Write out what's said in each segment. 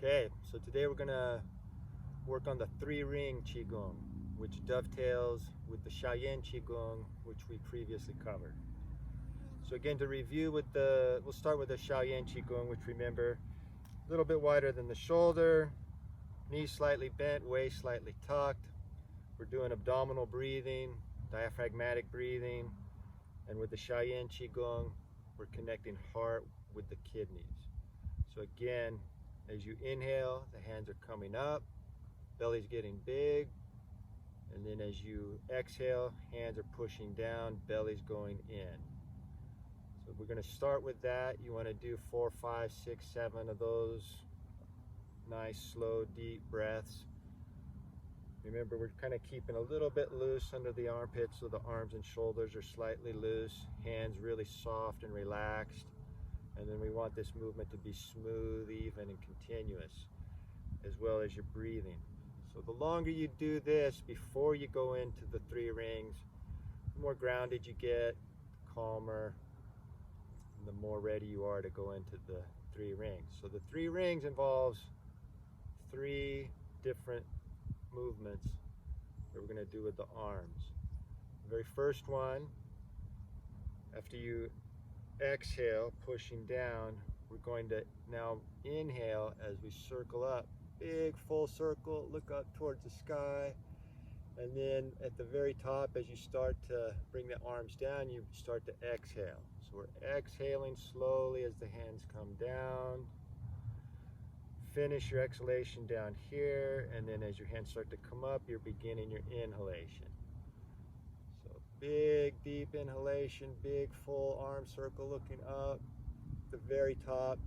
Okay, so today we're gonna work on the 3-ring Qigong, which dovetails with the Xiao Yin Chi Kung, which we previously covered. So again, to review we'll start with the Xiao Yin Chi Kung, which remember, a little bit wider than the shoulder, knees slightly bent, waist slightly tucked. We're doing abdominal breathing, diaphragmatic breathing, and with the Xiao Yin Chi Kung, we're connecting heart with the kidneys. So again, as you inhale, the hands are coming up, belly's getting big, and then as you exhale, hands are pushing down, belly's going in. So we're going to start with that. You want to do 4, 5, 6, 7 of those nice, slow, deep breaths. Remember, we're kind of keeping a little bit loose under the armpits, so the arms and shoulders are slightly loose, hands really soft and relaxed. And then we want this movement to be smooth, even, and continuous, as well as your breathing. So the longer you do this before you go into the 3 rings, the more grounded you get, calmer, and the more ready you are to go into the 3 rings. So the 3 rings involves 3 different movements that we're going to do with the arms. The very first one, after you exhale, pushing down, we're going to now inhale as we circle up. Big full circle, look up towards the sky. And then at the very top, as you start to bring the arms down, you start to exhale. So we're exhaling slowly as the hands come down. Finish your exhalation down here, and then as your hands start to come up, you're beginning your inhalation. So big, deep inhalation, big, full arm circle looking up. At the very top,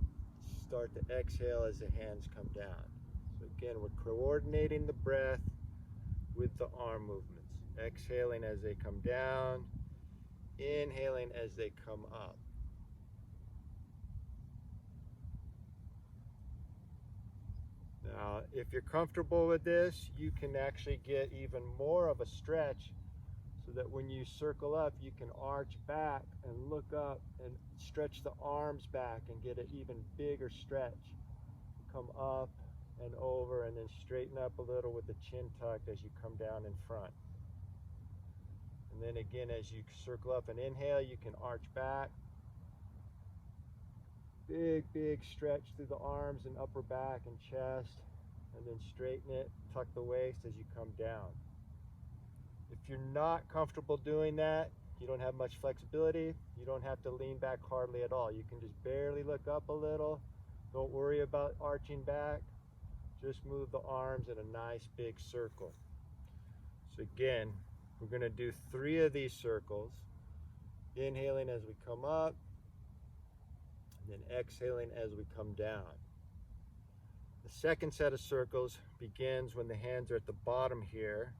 start to exhale as the hands come down. So again, we're coordinating the breath with the arm movements. Exhaling as they come down, inhaling as they come up. Now, if you're comfortable with this, you can actually get even more of a stretch, so that when you circle up, you can arch back and look up and stretch the arms back and get an even bigger stretch. Come up and over, and then straighten up a little with the chin tucked as you come down in front. And then again, as you circle up and inhale, you can arch back. Big, big stretch through the arms and upper back and chest, and then straighten it, tuck the waist as you come down. If you're not comfortable doing that, you don't have much flexibility, you don't have to lean back hardly at all. You can just barely look up a little. Don't worry about arching back. Just move the arms in a nice big circle. So again, we're going to do 3 of these circles. Inhaling as we come up, and then exhaling as we come down. The second set of circles begins when the hands are at the bottom here.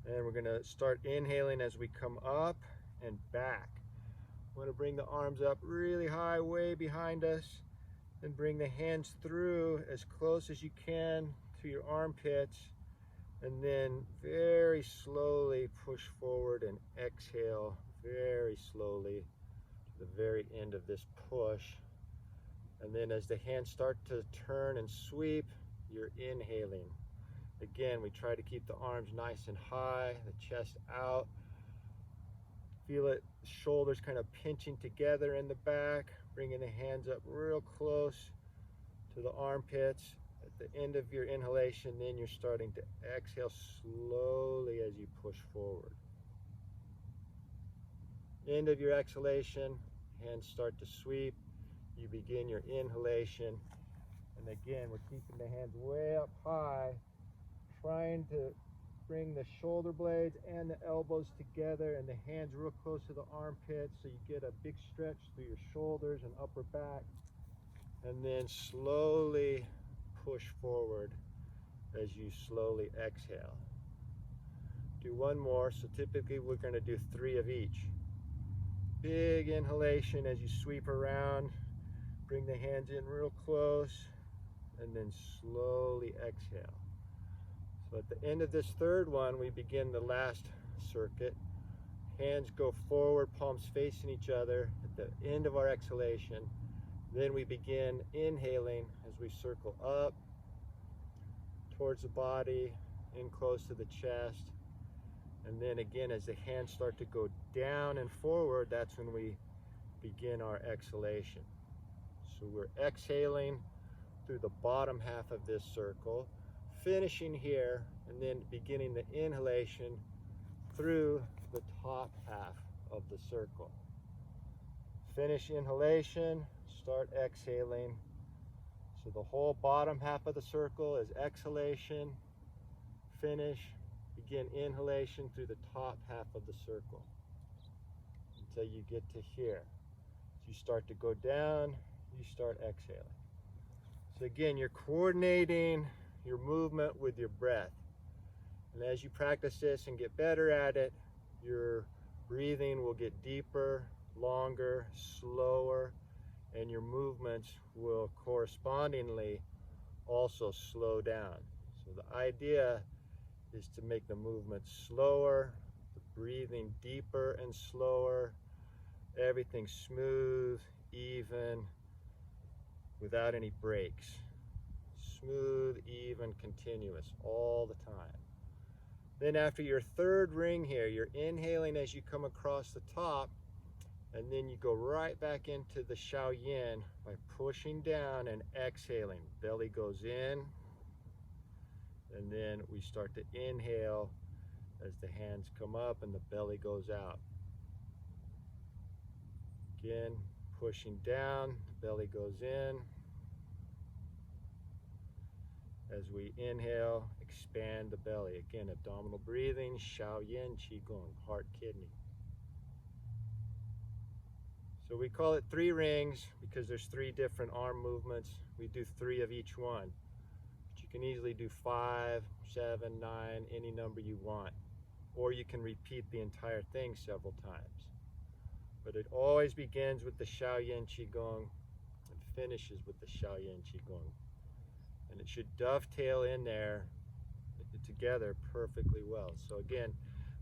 And we're going to start inhaling as we come up and back. We want to bring the arms up really high, way behind us, and bring the hands through as close as you can to your armpits, and then very slowly push forward and exhale very slowly to the very end of this push. And then as the hands start to turn and sweep, you're inhaling. Again, we try to keep the arms nice and high, the chest out. Feel it, shoulders kind of pinching together in the back, bringing the hands up real close to the armpits. At the end of your inhalation, then you're starting to exhale slowly as you push forward. End of your exhalation, hands start to sweep. You begin your inhalation. And again, we're keeping the hands way up high, trying to bring the shoulder blades and the elbows together and the hands real close to the armpits, so you get a big stretch through your shoulders and upper back. And then slowly push forward as you slowly exhale. Do 1 more. So typically we're going to do 3 of each. Big inhalation as you sweep around, bring the hands in real close, and then slowly exhale. So at the end of this 3rd one, we begin the last circuit. Hands go forward, palms facing each other at the end of our exhalation. Then we begin inhaling as we circle up towards the body, in close to the chest. And then again, as the hands start to go down and forward, that's when we begin our exhalation. So we're exhaling through the bottom half of this circle, finishing here, and then beginning the inhalation through the top half of the circle. Finish inhalation, start exhaling. So the whole bottom half of the circle is exhalation, finish, begin inhalation through the top half of the circle until you get to here. As you start to go down, you start exhaling. So again, you're coordinating your movement with your breath. And as you practice this and get better at it, your breathing will get deeper, longer, slower, and your movements will correspondingly also slow down. So the idea is to make the movement slower, the breathing deeper and slower, everything smooth, even, without any breaks. Smooth, even, continuous, all the time. Then after your third ring here, you're inhaling as you come across the top, and then you go right back into the Xiao Yin by pushing down and exhaling. Belly goes in, and then we start to inhale as the hands come up and the belly goes out. Again, pushing down, the belly goes in. As we inhale, expand the belly. Again, abdominal breathing, Xiao Yin Chi Kung, heart, kidney. So we call it 3 rings because there's 3 different arm movements. We do 3 of each one. But you can easily do 5, 7, 9, any number you want. Or you can repeat the entire thing several times. But it always begins with the Xiao Yin Chi Kung and finishes with the Xiao Yin Chi Kung. And it should dovetail in there together perfectly well. So again,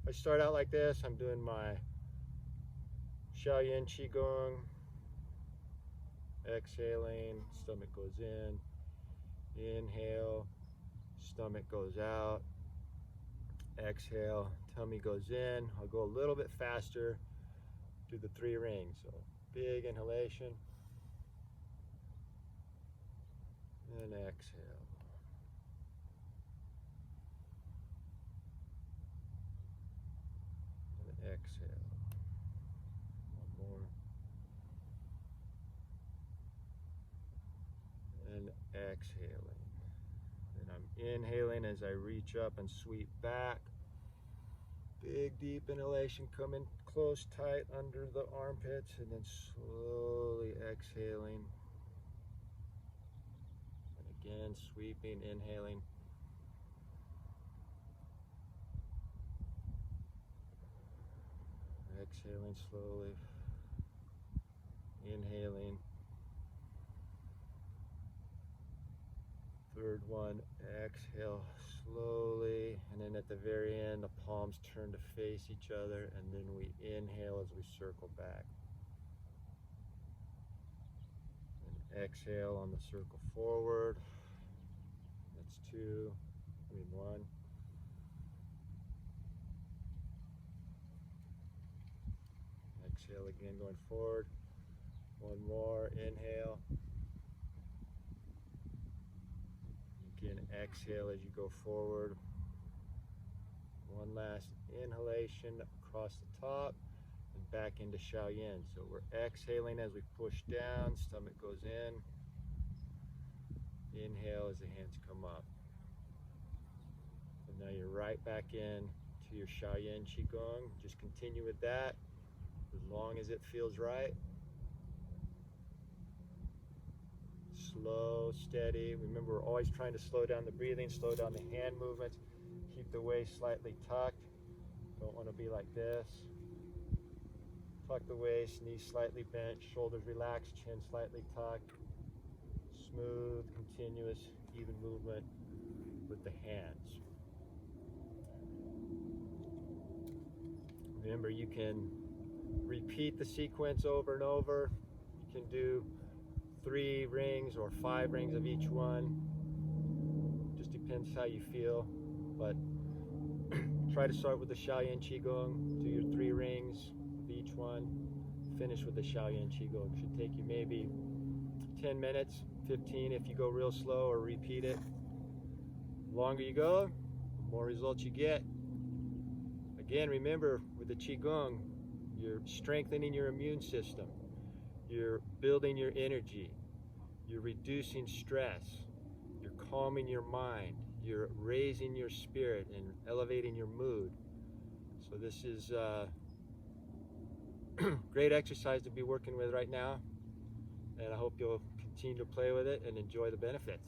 if I start out like this, I'm doing my Xiao Yin Chi Kung, exhaling, stomach goes in, inhale, stomach goes out, exhale, tummy goes in. I'll go a little bit faster, do the 3 rings. So big inhalation, and exhale. And exhale. One more. And exhaling. And I'm inhaling as I reach up and sweep back. Big deep inhalation, come in close, tight under the armpits, and then slowly exhaling. And again, sweeping, inhaling. Exhaling slowly. Inhaling. Third one, exhale slowly, and then at the very end, the palms turn to face each other, and then we inhale as we circle back. And exhale on the circle forward. That's 1. Exhale again, going forward. One more, inhale. Again, exhale as you go forward. One last inhalation across the top and back into Xiao Yin. So we're exhaling as we push down, stomach goes in. Inhale as the hands come up. And now you're right back in to your Xiao Yin Chi Kung. Just continue with that as long as it feels right. Slow, steady. Remember, we're always trying to slow down the breathing, slow down the hand movements. Keep the waist slightly tucked. Don't want to be like this. Tuck the waist, knees slightly bent, shoulders relaxed, chin slightly tucked. Smooth, continuous, even movement with the hands. Remember, you can repeat the sequence over and over. You can do 3 rings or 5 rings of each one. Just depends how you feel, but try to start with the Xiao Yin Chi Kung, do your 3 rings of each one, finish with the Xiao Yin Chi Kung. It should take you maybe 10 minutes, 15 if you go real slow or repeat it. The longer you go, the more results you get. Again, remember with the Qigong, you're strengthening your immune system, you're building your energy, you're reducing stress, you're calming your mind, you're raising your spirit and elevating your mood. So this is great exercise to be working with right now, and I hope you'll continue to play with it and enjoy the benefits.